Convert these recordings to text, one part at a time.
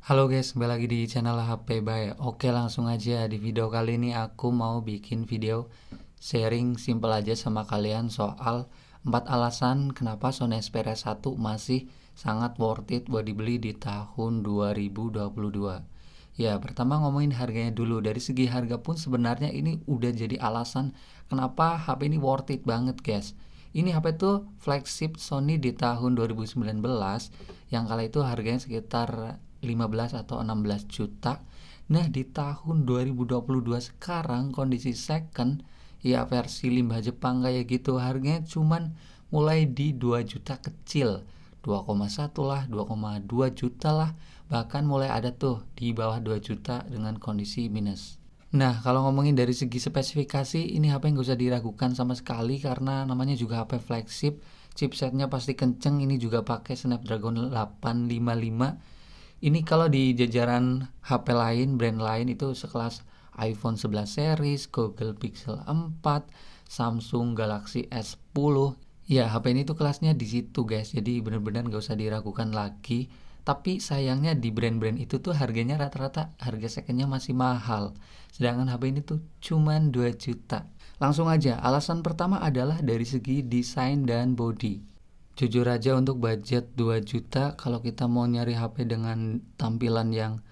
Halo guys, kembali lagi di channel HP Bay. Oke, langsung aja di video kali ini aku mau bikin video sharing simple aja sama kalian soal 4 alasan kenapa Sony Xperia 1 masih sangat worth it buat dibeli di tahun 2022. Ya, pertama ngomongin harganya dulu. Dari segi harga pun sebenarnya ini udah jadi alasan kenapa HP ini worth it banget, guys. Ini HP tuh flagship Sony di tahun 2019 yang kala itu harganya sekitar 15 atau 16 juta. Nah, di tahun 2022 sekarang kondisi second ya versi limbah Jepang kayak gitu harganya cuman mulai di 2 juta kecil, 2,1 lah, 2,2 juta lah, bahkan mulai ada tuh di bawah 2 juta dengan kondisi minus. Nah, kalau ngomongin dari segi spesifikasi, ini HP nggak usah diragukan sama sekali karena namanya juga HP flagship, chipsetnya pasti kenceng, ini juga pakai Snapdragon 855. Ini kalau di jajaran HP lain, brand lain itu sekelas iPhone 11 series, Google Pixel 4, Samsung Galaxy S10. Ya, HP ini tuh kelasnya di situ, guys. Jadi bener-bener nggak usah diragukan lagi. Tapi sayangnya di brand-brand itu tuh harganya rata-rata harga secondnya masih mahal. Sedangkan HP ini tuh cuman 2 juta. Langsung aja, alasan pertama adalah dari segi desain dan body. Jujur aja untuk budget 2 juta kalau kita mau nyari HP dengan tampilan yang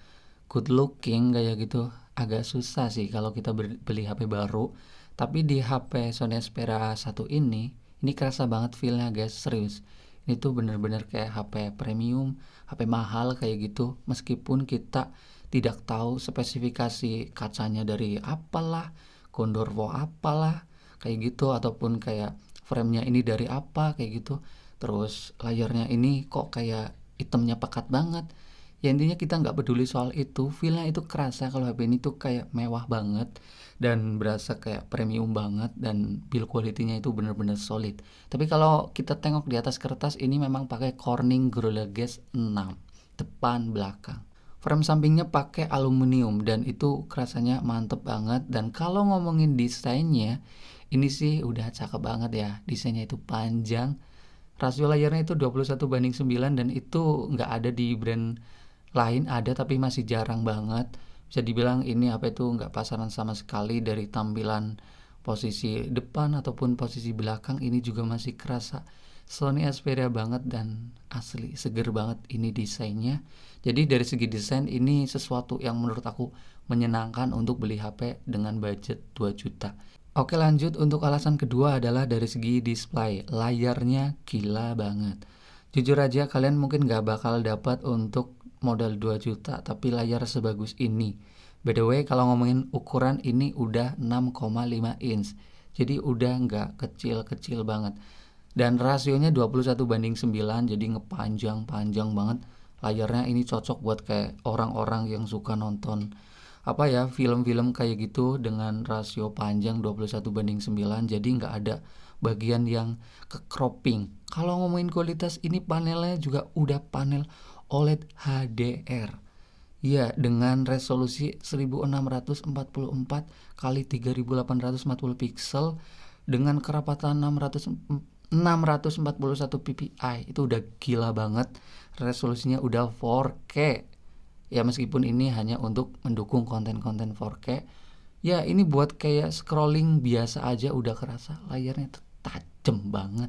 good looking kayak gitu agak susah sih kalau kita beli HP baru. Tapi di HP Sony Xperia 1 ini kerasa banget feelnya guys, serius. Ini tuh bener-bener kayak HP premium, HP mahal kayak gitu. Meskipun kita tidak tahu spesifikasi kacanya dari apalah, Gondorwo apalah, kayak gitu. Ataupun kayak framenya ini dari apa, kayak gitu. Terus layarnya ini kok kayak itemnya pekat banget. Ya intinya kita nggak peduli soal itu, feelnya itu kerasa kalau HP ini tuh kayak mewah banget dan berasa kayak premium banget dan build quality-nya itu bener-bener solid. Tapi kalau kita tengok di atas kertas ini memang pakai Corning Gorilla Glass 6 depan belakang. Frame sampingnya pakai aluminium dan itu kerasanya mantep banget. Dan kalau ngomongin desainnya, ini sih udah cakep banget ya. Desainnya itu panjang, rasio layarnya itu 21:9 dan itu nggak ada di brand lain, ada tapi masih jarang banget. Bisa dibilang ini HP itu nggak pasaran sama sekali. Dari tampilan posisi depan ataupun posisi belakang ini juga masih kerasa Sony Xperia banget dan asli seger banget ini desainnya. Jadi dari segi desain ini sesuatu yang menurut aku menyenangkan untuk beli HP dengan budget 2 juta. Oke, lanjut untuk alasan kedua adalah dari segi display. Layarnya gila banget. Jujur aja kalian mungkin gak bakal dapat untuk modal 2 juta tapi layar sebagus ini. By the way, kalau ngomongin ukuran ini udah 6,5 inch. Jadi udah gak kecil-kecil banget. Dan rasionya 21:9, jadi ngepanjang-panjang banget. Layarnya ini cocok buat kayak orang-orang yang suka nonton apa ya, film-film kayak gitu dengan rasio panjang 21:9, jadi nggak ada bagian yang ke cropping. Kalau ngomongin kualitas, ini panelnya juga udah panel OLED HDR ya, dengan resolusi 1644 kali 3840 pixel dengan kerapatan 641 ppi. Itu udah gila banget. Resolusinya udah 4K. Ya meskipun ini hanya untuk mendukung konten-konten 4K. Ya ini buat kayak scrolling biasa aja udah kerasa layarnya tuh tajem banget.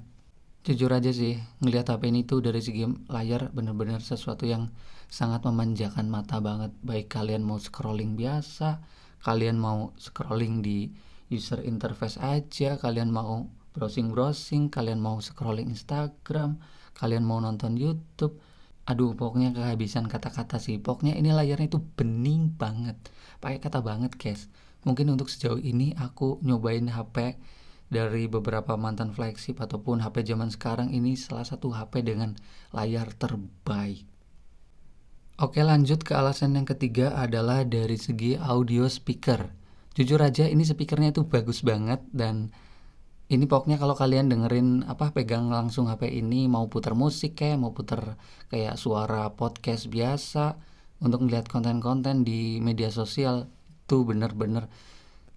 Jujur aja sih, ngelihat HP ini tuh dari segi layar bener-bener sesuatu yang sangat memanjakan mata banget. Baik kalian mau scrolling biasa, kalian mau scrolling di user interface aja, kalian mau browsing-browsing, kalian mau scrolling Instagram, kalian mau nonton YouTube. Aduh, pokoknya kehabisan kata-kata sih. Pokoknya ini layarnya itu bening banget. Pakai kata banget, guys. Mungkin untuk sejauh ini aku nyobain HP dari beberapa mantan flagship ataupun HP zaman sekarang, ini salah satu HP dengan layar terbaik. Oke, lanjut ke alasan yang ketiga adalah dari segi audio speaker. Jujur aja ini speakernya itu bagus banget dan ini pokoknya kalau kalian dengerin pegang langsung HP ini mau putar musik kayak mau putar kayak suara podcast biasa untuk melihat konten-konten di media sosial, tuh bener-bener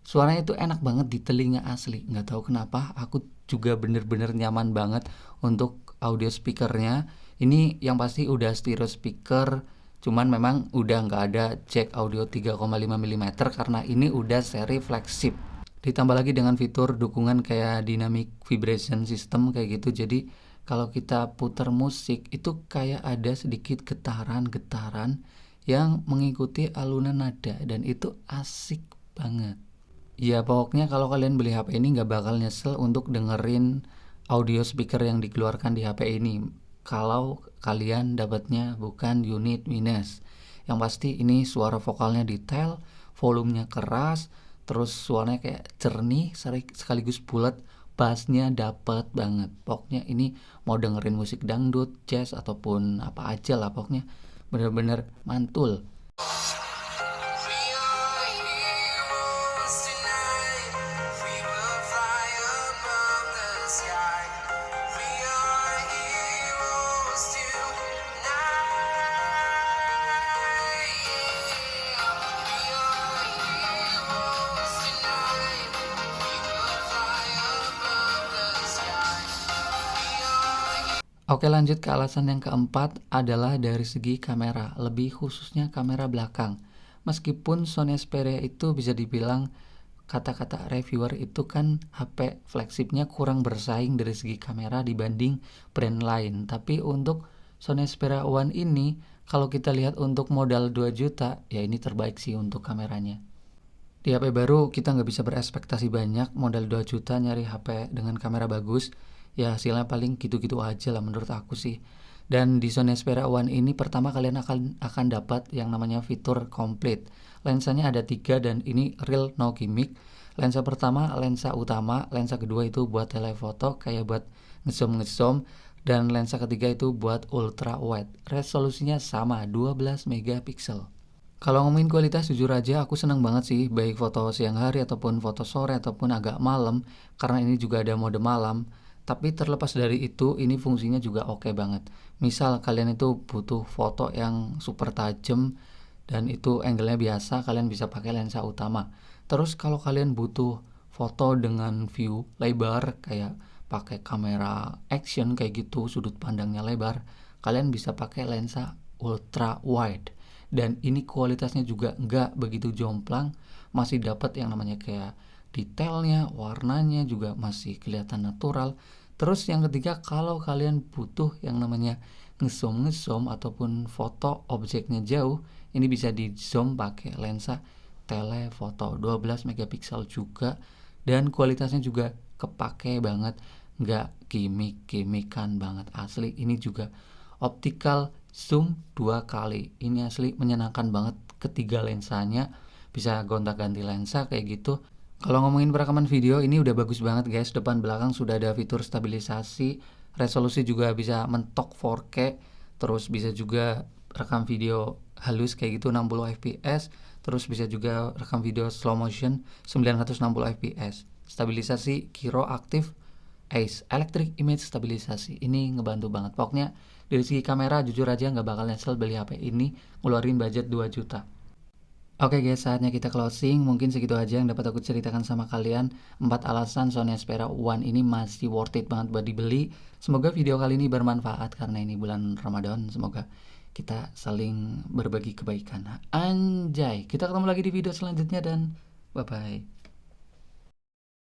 suaranya itu enak banget di telinga asli. Nggak tahu kenapa aku juga bener-bener nyaman banget untuk audio speakernya. Ini yang pasti udah stereo speaker Cuman memang udah nggak ada jack audio 3,5 mm karena ini udah seri flagship. Ditambah lagi dengan fitur dukungan kayak dynamic vibration system kayak gitu. Jadi kalau kita putar musik itu kayak ada sedikit getaran-getaran yang mengikuti alunan nada dan itu asik banget. Ya pokoknya kalau kalian beli HP ini nggak bakal nyesel untuk dengerin audio speaker yang dikeluarkan di HP ini. Kalau kalian dapatnya bukan unit minus. Yang pasti ini suara vokalnya detail, volumenya keras, terus suaranya kayak jernih sekaligus bulat, bassnya dapet banget. Pokoknya ini mau dengerin musik dangdut, jazz ataupun apa aja lah, pokoknya bener-bener mantul. Oke, lanjut ke alasan yang keempat adalah dari segi kamera, lebih khususnya kamera belakang. Meskipun Sony Xperia itu bisa dibilang kata-kata reviewer itu kan HP flagshipnya kurang bersaing dari segi kamera dibanding brand lain. Tapi untuk Sony Xperia One ini, kalau kita lihat untuk modal 2 juta, ya ini terbaik sih untuk kameranya. Di HP baru kita nggak bisa berekspektasi banyak, modal 2 juta nyari HP dengan kamera bagus, ya hasilnya paling gitu-gitu aja lah menurut aku sih. Dan di Sony Xperia One ini pertama kalian akan dapat yang namanya fitur komplit. Lensanya ada 3 dan ini real no gimmick. Lensa pertama lensa utama, lensa kedua itu buat telefoto kayak buat ngezoom, dan lensa ketiga itu buat ultra wide. Resolusinya sama 12 megapiksel. Kalau ngomongin kualitas jujur aja aku seneng banget sih, baik foto siang hari ataupun foto sore ataupun agak malam, karena ini juga ada mode malam. Tapi terlepas dari itu, ini fungsinya juga oke banget. Misal kalian itu butuh foto yang super tajam dan itu angle-nya biasa, kalian bisa pakai lensa utama. Terus kalau kalian butuh foto dengan view lebar kayak pakai kamera action kayak gitu, sudut pandangnya lebar, kalian bisa pakai lensa ultra wide. Dan ini kualitasnya juga nggak begitu jomplang, masih dapat yang namanya kayak detailnya, warnanya juga masih kelihatan natural. Terus yang ketiga, kalau kalian butuh yang namanya ngezoom ataupun foto objeknya jauh, ini bisa di zoom pakai lensa telefoto 12 megapiksel juga, dan kualitasnya juga kepake banget, nggak gimmick-gimmickan banget, asli. Ini juga optical zoom 2 kali, ini asli menyenangkan banget. Ketiga lensanya bisa gonta-ganti lensa kayak gitu. Kalau ngomongin perekaman video, ini udah bagus banget guys. Depan belakang sudah ada fitur stabilisasi, resolusi juga bisa mentok 4K, terus bisa juga rekam video halus kayak gitu 60 fps, terus bisa juga rekam video slow motion 960 fps. Stabilisasi Kiro Active Ace Electric Image Stabilisasi, ini ngebantu banget. Pokoknya dari segi kamera jujur aja nggak bakal nyesel beli HP ini, ngeluarin budget 2 juta. Oke guys, saatnya kita closing. Mungkin segitu aja yang dapat aku ceritakan sama kalian. 4 alasan Sony Xperia One ini masih worth it banget buat dibeli. Semoga video kali ini bermanfaat karena ini bulan Ramadan. Semoga kita saling berbagi kebaikan. Anjay, kita ketemu lagi di video selanjutnya dan bye-bye.